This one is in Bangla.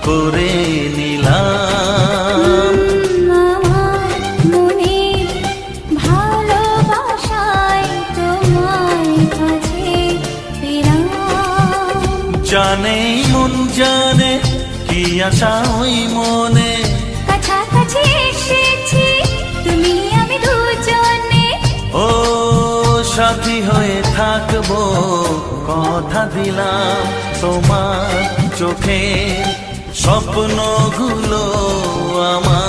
করে নিলাম। আমার মনে ভালোবাসায় তোমার কাছে পেলাম। জানে মন জানে কি আশা ওই মনে, কাছাকাছি এসেছি তুমি আমি দুজনে। ও সাথী হয়ে থাকবো কথা দিলাম। তোমার চোখে স্বপ্নগুলো আমার